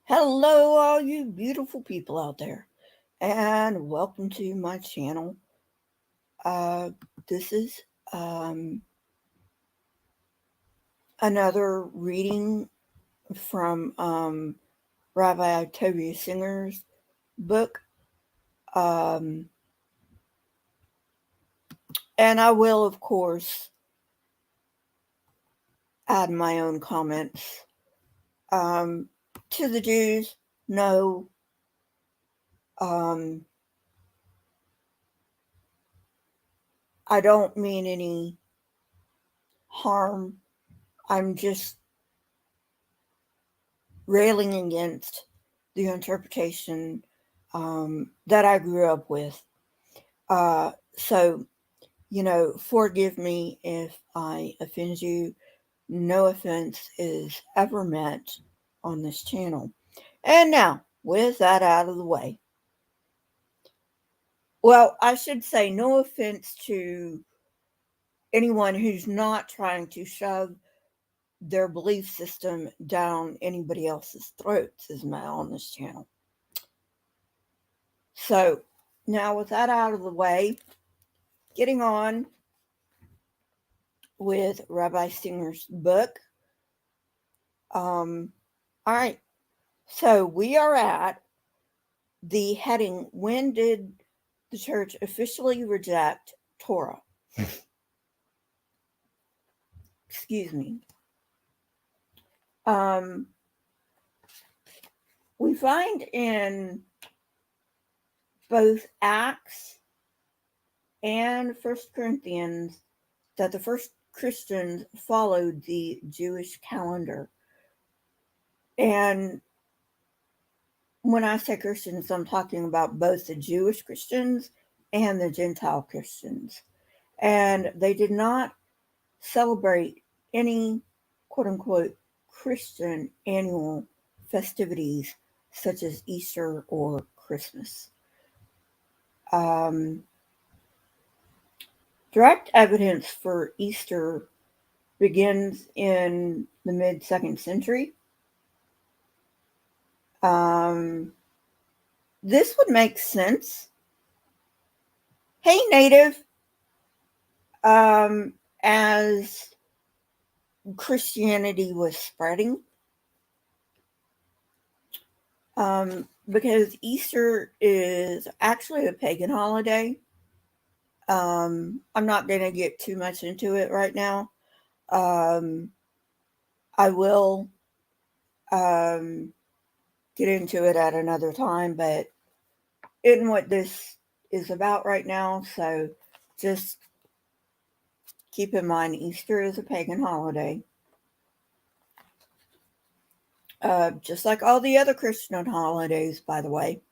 Hello, all you beautiful people out there, and welcome to my channel. Uh, this is another reading from Rabbi Toby Singer's book, um, and I will, of course, add my own comments. Um, to the Jews, no. Um, I don't mean any harm. I'm just railing against the interpretation that I grew up with. So, forgive me if I offend you. No offense is ever meant on this channel. And now, with that out of the way, well, I should say no offense to anyone who's not trying to shove their belief system down anybody else's throats is my on this channel. So, now with that out of the way, getting on with Rabbi Singer's book. All right. So we are at the heading, when did the church officially reject Torah? Excuse me. We find in both Acts and 1 Corinthians that the first Christians followed the Jewish calendar. And when I say Christians, I'm talking about both the Jewish Christians and the Gentile Christians. And they did not celebrate any quote unquote Christian annual festivities such as Easter or Christmas. Direct evidence for Easter begins in the mid-2nd century. This would make sense. Hey, native, as Christianity was spreading, because Easter is actually a pagan holiday. I'm not going to get too much into it right now. I will get into it at another time, but in what this is about right now, so just keep in mind Easter is a pagan holiday. Just like all the other Christian holidays, by the way.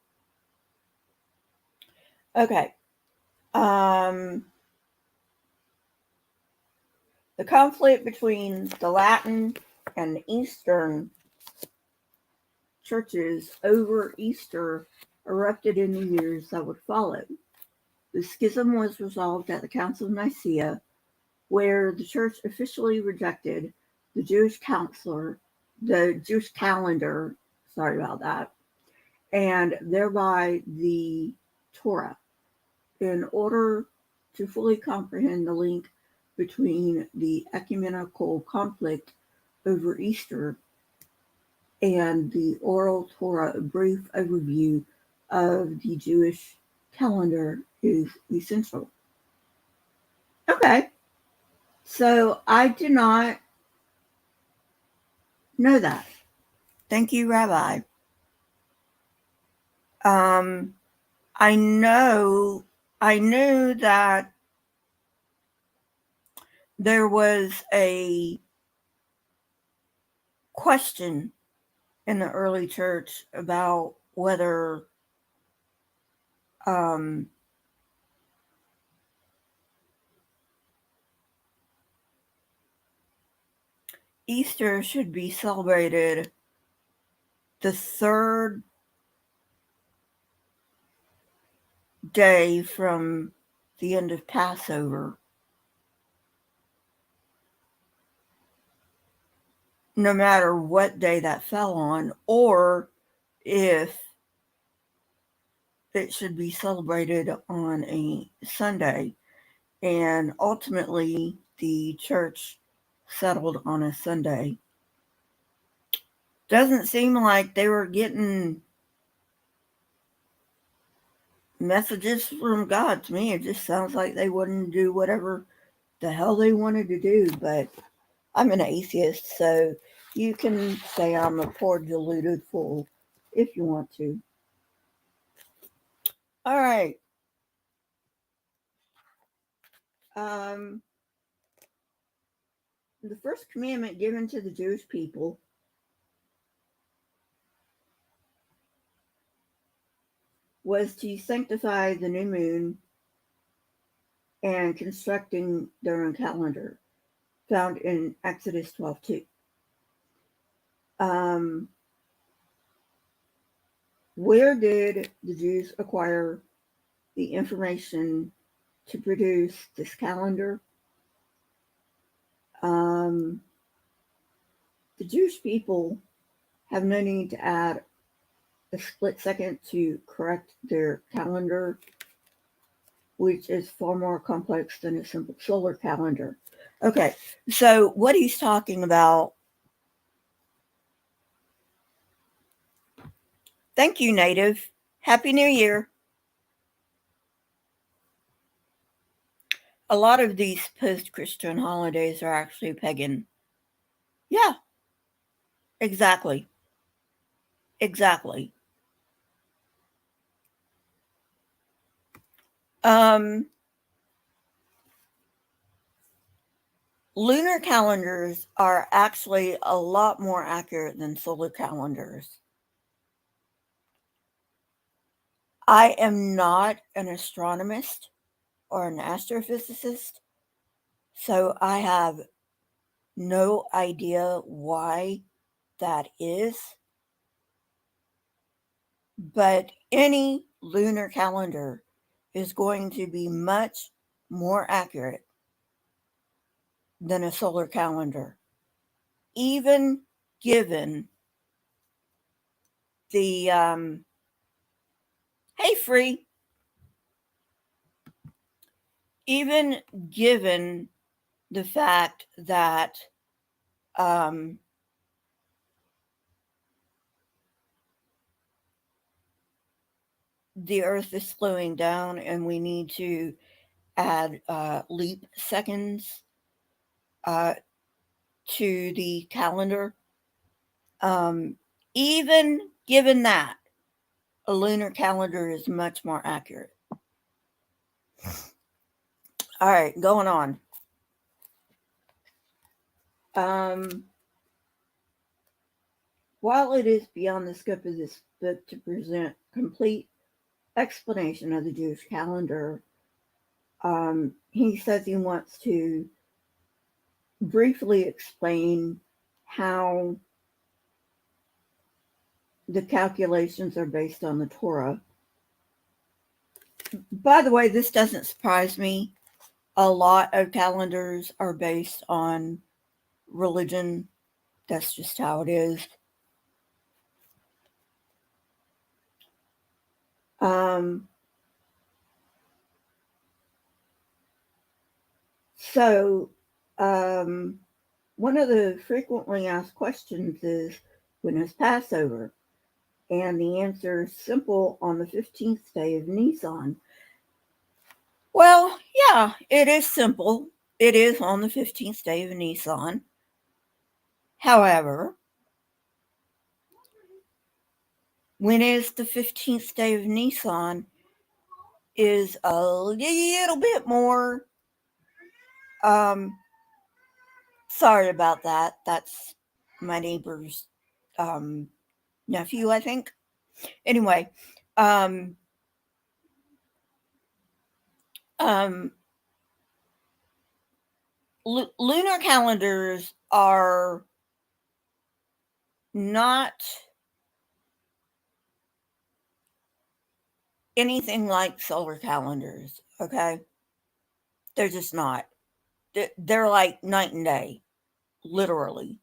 Okay. The conflict between the Latin and the Eastern churches over Easter erupted in the years that would follow. The schism was resolved at the Council of Nicaea, where the church officially rejected the Jewish calendar, sorry about that, and thereby the Torah, in order to fully comprehend the link between the ecumenical conflict over Easter and the oral Torah. A brief overview of the Jewish calendar is essential. Okay, so I did not know that. Thank you, Rabbi. I knew that there was a question in the early church about whether Easter should be celebrated the third day from the end of Passover, no matter what day that fell on, or if it should be celebrated on a Sunday. And ultimately, the church settled on a Sunday. Doesn't seem like they were getting messages from God to me. It just sounds like they wouldn't do whatever the hell they wanted to do. But I'm an atheist, so you can say I'm a poor deluded fool if you want to. All right. Um, the first commandment given to the Jewish people was to sanctify the new moon and constructing their own calendar, found in Exodus 12:2. Where did the Jews acquire the information to produce this calendar? The Jewish people have no need to add a split second to correct their calendar, which is far more complex than a simple solar calendar. Okay, so what he's talking about. Thank you, Native. Happy New Year. A lot of these post-Christian holidays are actually pagan. Yeah, exactly. Exactly. Um, lunar calendars are actually a lot more accurate than solar calendars. I am not an astronomist or an astrophysicist, so I have no idea why that is. But any lunar calendar is going to be much more accurate than a solar calendar, even given the hey free, even given the fact that um, the Earth is slowing down and we need to add leap seconds uh, to the calendar. Um, even given that, a lunar calendar is much more accurate. All right, going on. Um, while it is beyond the scope of this book to present complete explanation of the Jewish calendar, he says he wants to briefly explain how the calculations are based on the Torah. By the way, this doesn't surprise me. A lot of calendars are based on religion. That's just how it is. So, one of the frequently asked questions is, when is Passover? And the answer is simple: on the 15th day of Nisan. Well, yeah, it is simple. It is on the 15th day of Nisan. However, when is the 15th day of Nisan is a little bit more. Sorry about that. That's my neighbor's nephew, I think. Anyway, um, um, lunar calendars are not anything like solar calendars, okay? They're just not. They're like night and day, literally.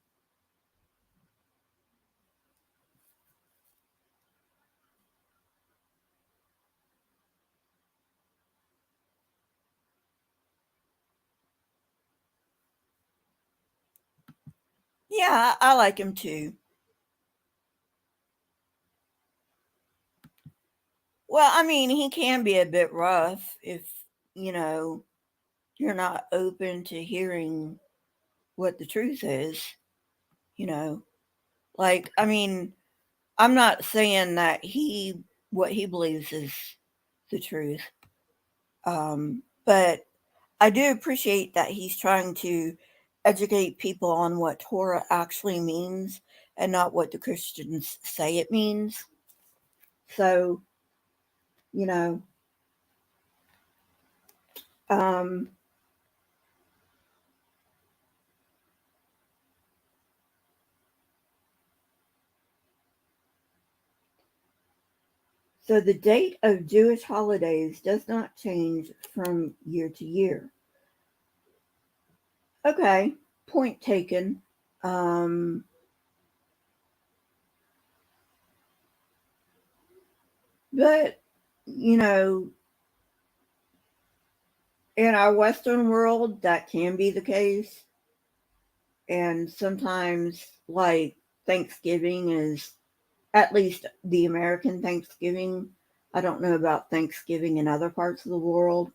Yeah, I like him too. Well, I mean, he can be a bit rough if, you know, you're not open to hearing what the truth is, you know. Like, I mean, I'm not saying that what he believes is the truth. But I do appreciate that he's trying to educate people on what Torah actually means and not what the Christians say it means. So, you know, um, so the date of Jewish holidays does not change from year to year. Okay, point taken. Um, but, you know, in our Western world, that can be the case. And sometimes, like, Thanksgiving is, at least the American Thanksgiving. I don't know about Thanksgiving in other parts of the world,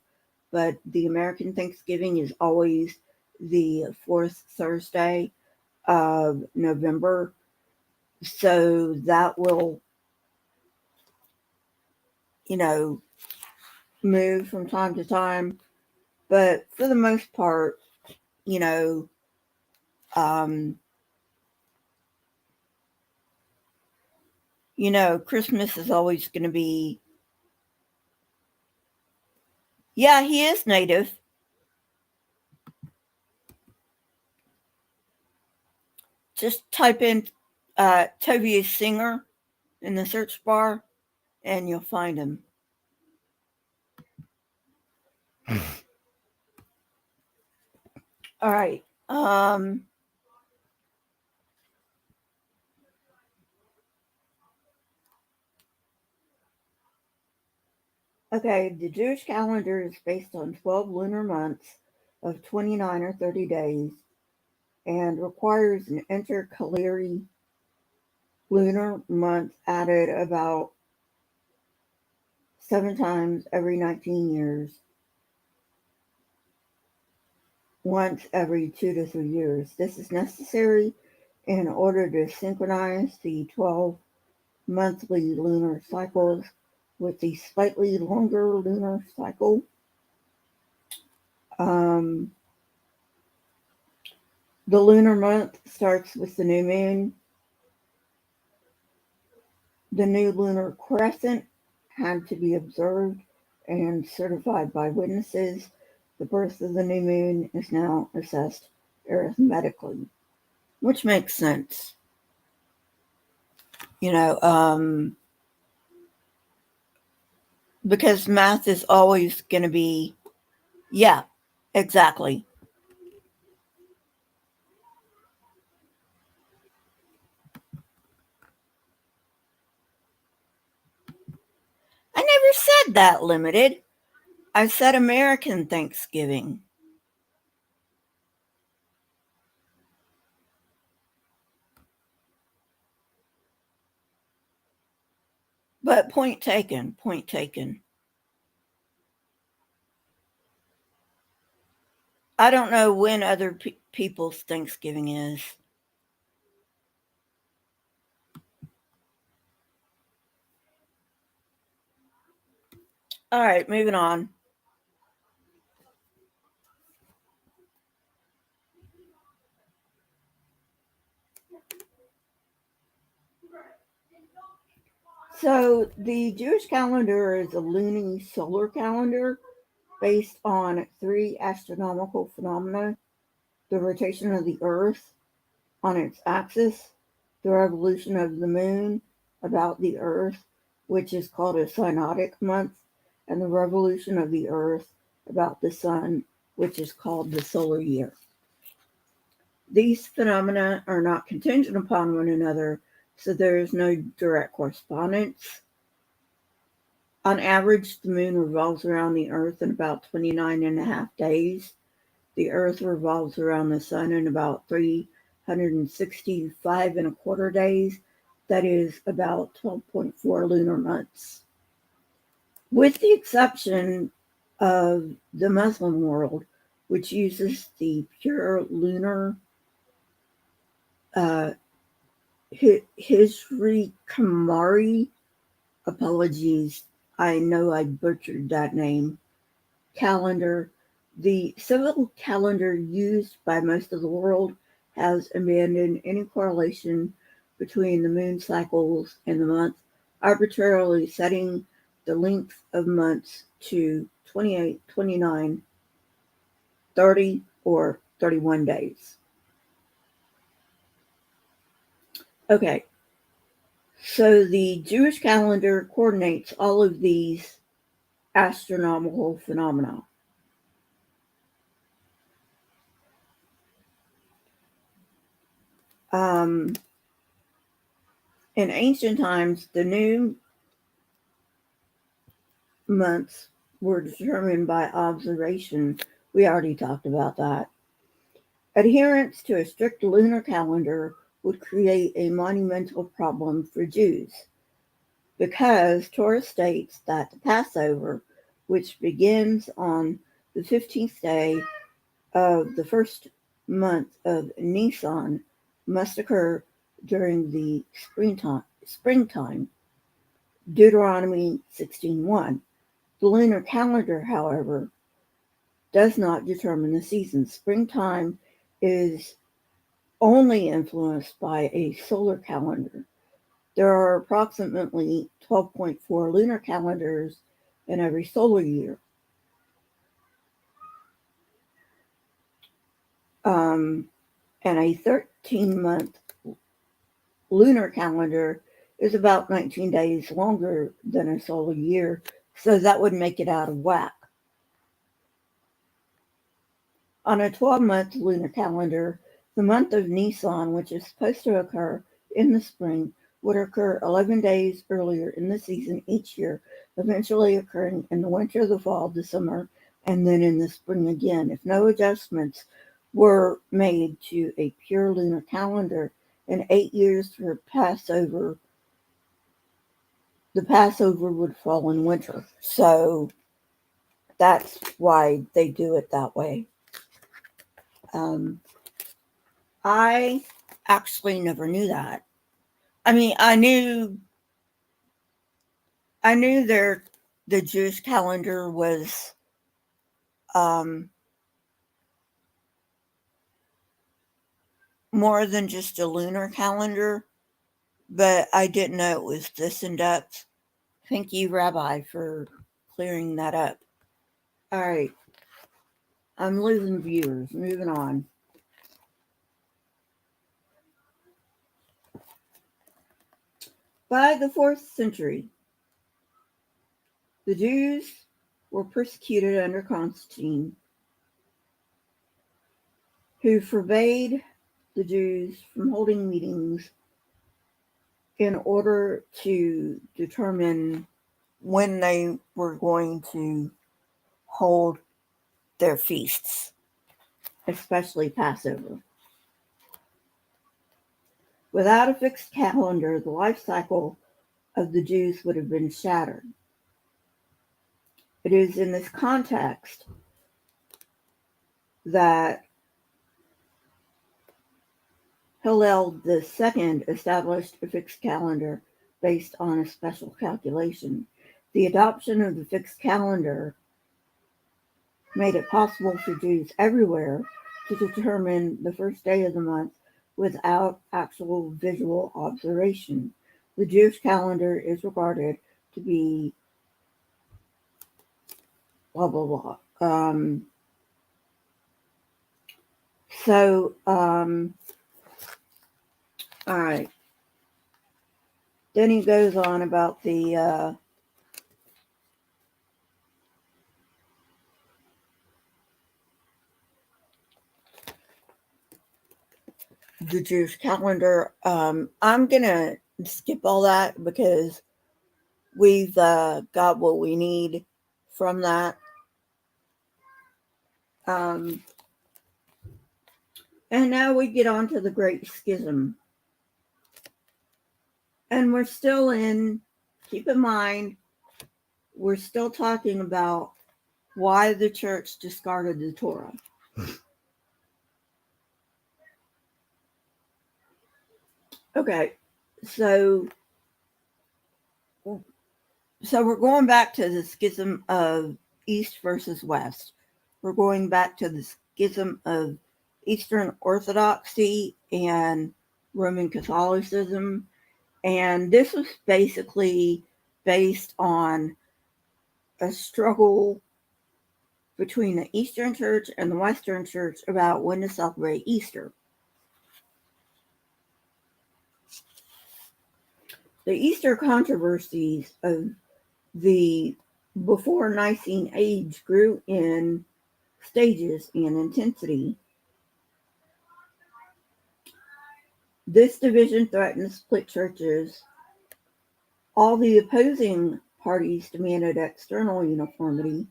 but the American Thanksgiving is always the fourth Thursday of November. So that will, you know, move from time to time. But for the most part, you know, um, Christmas is always going to be. Yeah, he is native. Just type in Tobias Singer in the search bar and you'll find him. All right. Okay, the Jewish calendar is based on 12 lunar months of 29 or 30 days and requires an intercalary lunar month added about 7 times every 19 years, once every 2 to 3 years. This is necessary in order to synchronize the 12 monthly lunar cycles with the slightly longer lunar cycle. Um, the lunar month starts with the new moon. The new lunar crescent had to be observed and certified by witnesses. The birth of the new moon is now assessed arithmetically, which makes sense. You know, because math is always going to be, yeah, exactly. I never said that limited. I said American Thanksgiving. But point taken, point taken. I don't know when other people's Thanksgiving is. All right, moving on. So, the Jewish calendar is a luni-solar calendar based on three astronomical phenomena: the rotation of the Earth on its axis, the revolution of the moon about the Earth, which is called a synodic month, and the revolution of the Earth about the sun, which is called the solar year. These phenomena are not contingent upon one another, so there is no direct correspondence. On average, the moon revolves around the Earth in about 29 and a half days. The Earth revolves around the sun in about 3 165 and a quarter days. That is about 12.4 lunar months. With the exception of the Muslim world, which uses the pure lunar Hijri Kamari, apologies, I know I butchered that name, calendar. The civil calendar used by most of the world has abandoned any correlation between the moon cycles and the month, arbitrarily setting the length of months to 28, 29, 30, or 31 days. Okay, so the Jewish calendar coordinates all of these astronomical phenomena. In ancient times, the new months were determined by observation. We already talked about that. Adherence to a strict lunar calendar would create a monumental problem for Jews because Torah states that the Passover, which begins on the 15th day of the first month of Nisan, must occur during the springtime. Deuteronomy 16:1. The lunar calendar, however, does not determine the season. Springtime is only influenced by a solar calendar. There are approximately 12.4 lunar calendars in every solar year. And a 13-month lunar calendar is about 19 days longer than a solar year, so that would make it out of whack. On a 12-month lunar calendar, the month of Nisan, which is supposed to occur in the spring, would occur 11 days earlier in the season each year, eventually occurring in the winter, the fall, the summer, and then in the spring again. If no adjustments were made to a pure lunar calendar in 8 years for Passover, the Passover would fall in winter. So that's why they do it that way. I actually never knew that. I mean, I knew the Jewish calendar was more than just a lunar calendar, but I didn't know it was this in depth. Thank you, Rabbi, for clearing that up. All right, I'm losing viewers. Moving on. By the 4th century, the Jews were persecuted under Constantine, who forbade the Jews from holding meetings in order to determine when they were going to hold their feasts, especially Passover. Without a fixed calendar, the life cycle of the Jews would have been shattered. It is in this context that Hillel II established a fixed calendar based on a special calculation. The adoption of the fixed calendar made it possible for Jews everywhere to determine the first day of the month without actual visual observation. The Jewish calendar is regarded to be blah, blah, blah. All right. Then he goes on about the Jewish calendar. I'm going to skip all that because we've got what we need from that. And now we get on to the Great Schism. And we're still keep in mind, we're still talking about why the church discarded the Torah. Okay, so we're going back to the schism of East versus West. We're going back to the schism of Eastern Orthodoxy and Roman Catholicism. And this was basically based on a struggle between the Eastern Church and the Western Church about when to celebrate Easter. The Easter controversies of the before Nicene age grew in stages and intensity. This division threatened to split churches. All the opposing parties demanded external uniformity.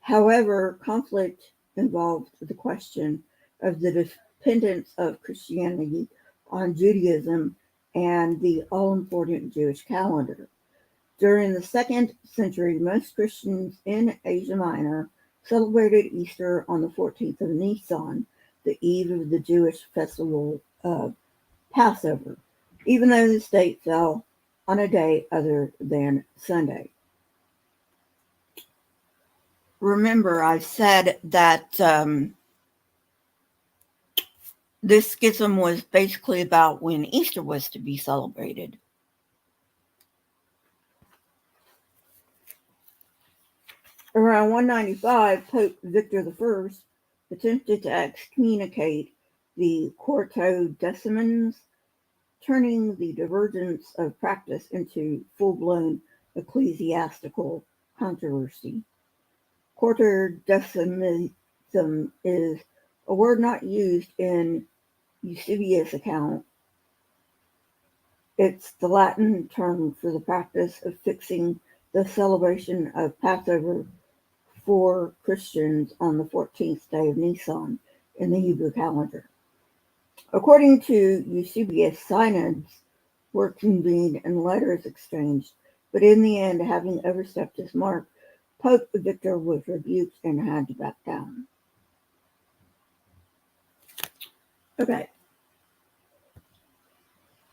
However, conflict involved the question of the dependence of Christianity on Judaism and the all-important Jewish calendar. During the 2nd century, most Christians in Asia Minor celebrated Easter on the 14th of Nisan, the eve of the Jewish festival of Passover, even though the date fell on a day other than Sunday. Remember, I said that this schism was basically about when Easter was to be celebrated. Around 195, Pope Victor I attempted to excommunicate the Quartodecimans, turning the divergence of practice into full-blown ecclesiastical controversy. Quartodecimism is a word not used in Eusebius' account. It's the Latin term for the practice of fixing the celebration of Passover for Christians on the 14th day of Nisan in the Hebrew calendar. According to Eusebius, synods were convened and letters exchanged, but in the end, having overstepped his mark, Pope Victor was rebuked and had to back down. Okay.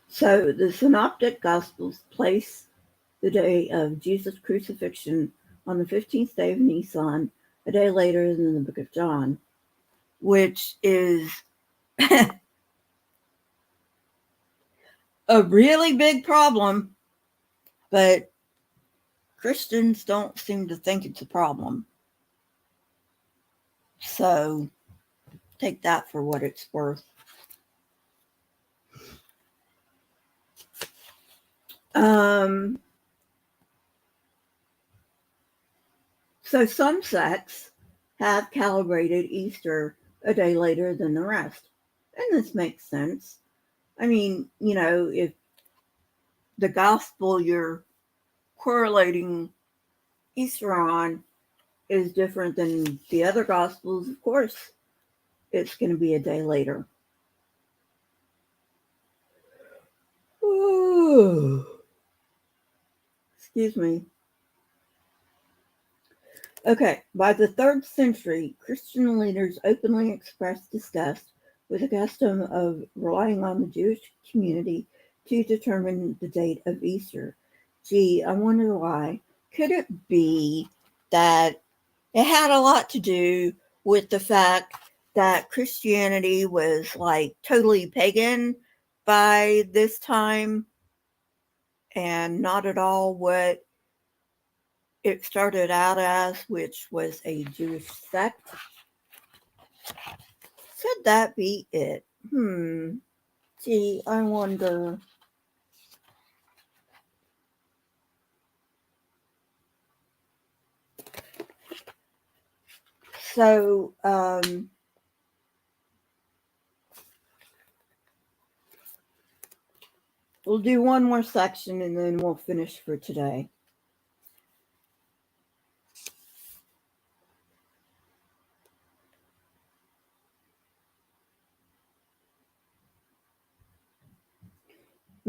So the Synoptic Gospels place the day of Jesus' crucifixion on the 15th day of Nisan, a day later than the book of John, which is a really big problem, but Christians don't seem to think it's a problem. So take that for what it's worth. So some sects have calibrated Easter a day later than the rest. And this makes sense. I mean, if the gospel you're correlating Easter on is different than the other gospels, of course, it's going to be a day later. Ooh. Excuse me. Okay, by the 3rd century, Christian leaders openly expressed disgust with the custom of relying on the Jewish community to determine the date of Easter. Gee, I wonder why. Could it be that it had a lot to do with the fact that Christianity was like totally pagan by this time and not at all what it started out as, which was a Jewish sect? Could that be it? Gee, I wonder. So, we'll do one more section and then we'll finish for today.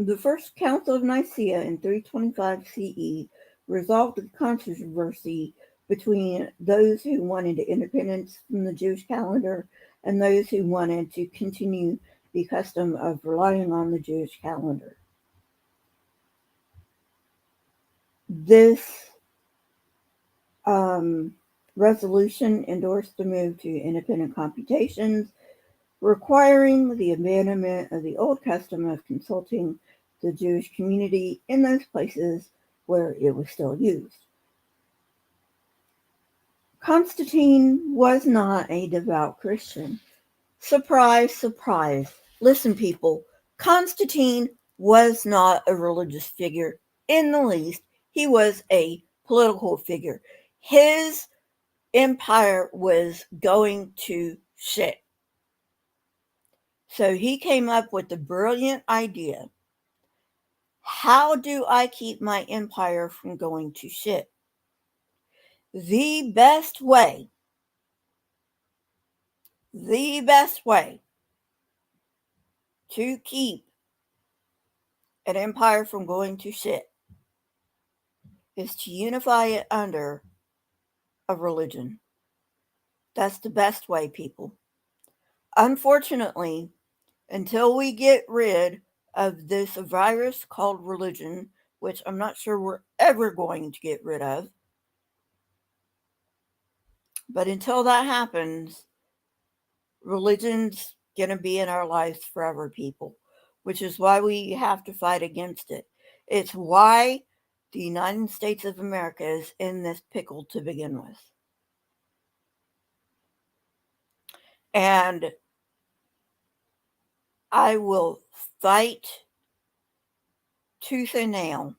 The First Council of Nicaea in 325 CE resolved the controversy between those who wanted independence from the Jewish calendar and those who wanted to continue the custom of relying on the Jewish calendar. This resolution endorsed the move to independent computations, requiring the abandonment of the old custom of consulting the Jewish community in those places where it was still used. Constantine was not a devout Christian. Surprise, surprise. Listen, people, Constantine was not a religious figure in the least. He was a political figure. His empire was going to shit. So he came up with the brilliant idea. How do I keep my empire from going to shit? The best way to keep an empire from going to shit is to unify it under a religion. That's the best way, people. Unfortunately, until we get rid of this virus called religion, which I'm not sure we're ever going to get rid of, but until that happens, religion's going to be in our lives forever, people, which is why we have to fight against it. It's why the United States of America is in this pickle to begin with. And I will fight tooth and nail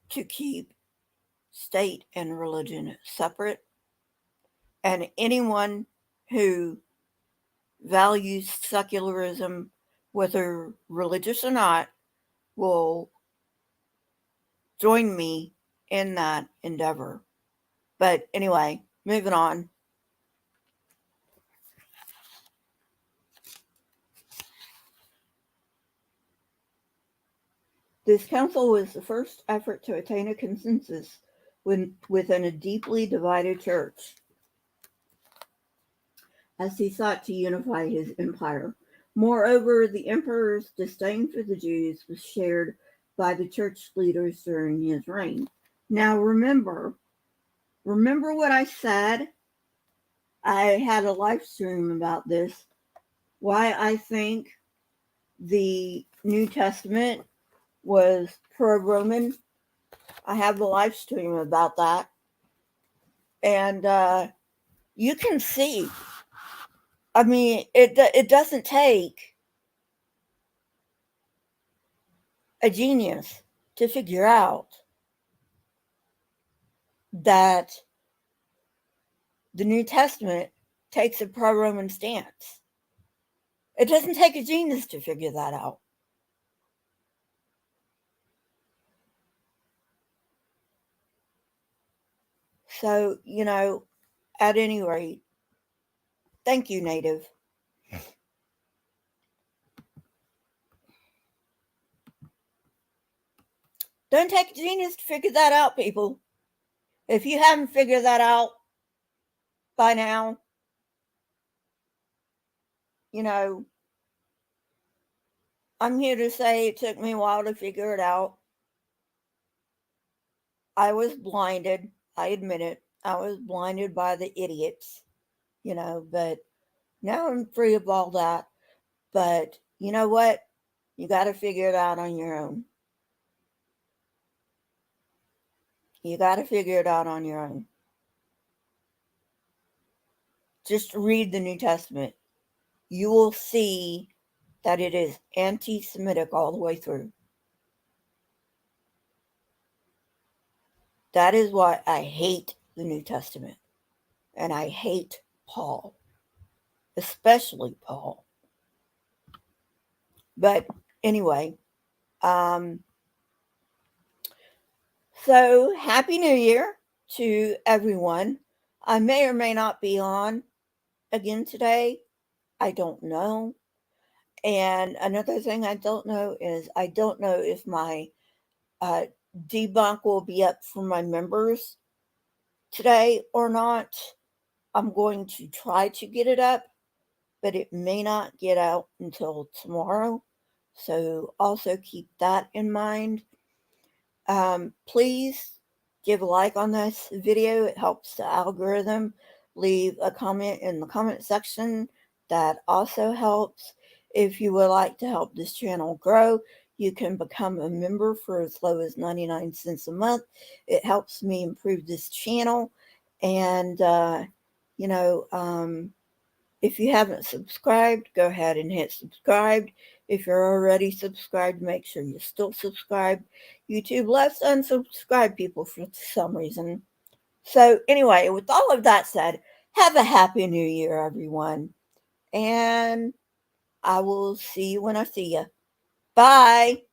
to keep state and religion separate. And anyone who values secularism, whether religious or not, will join me in that endeavor. But anyway, moving on. This council was the first effort to attain a consensus within a deeply divided church, as he sought to unify his empire. Moreover, the emperor's disdain for the Jews was shared by the church leaders during his reign. Now remember what I said. I had a live stream about this. Why I think the New Testament was pro-Roman. I have the live stream about that. And you can see, I mean, it doesn't take a genius to figure out that the New Testament takes a pro-Roman stance. It doesn't take a genius to figure that out. So, at any rate, thank you, Native. Don't take a genius to figure that out, people. If you haven't figured that out by now, I'm here to say it took me a while to figure it out. I was blinded. I admit it. I was blinded by the idiots, but now I'm free of all that. But you know what? You got to figure it out on your own. You got to figure it out on your own. Just read the New Testament. You will see that it is anti-Semitic all the way through. That is why I hate the New Testament. And I hate Paul. Especially Paul. But anyway, so Happy New Year to everyone. I may or may not be on again today. I don't know. And another thing I don't know is I don't know if my uh, debunk will be up for my members today or not. I'm going to try to get it up, but it may not get out until tomorrow. So also keep that in mind. Please give a like on this video. It helps the algorithm. Leave a comment in the comment section. That also helps. If you would like to help this channel grow, you can become a member for as low as 99 cents a month. It helps me improve this channel. And, you know, if you haven't subscribed, go ahead and hit subscribe. If you're already subscribed, make sure you're still subscribed. YouTube lets unsubscribe people for some reason. So, anyway, with all of that said, have a happy new year, everyone. And I will see you when I see you. Bye.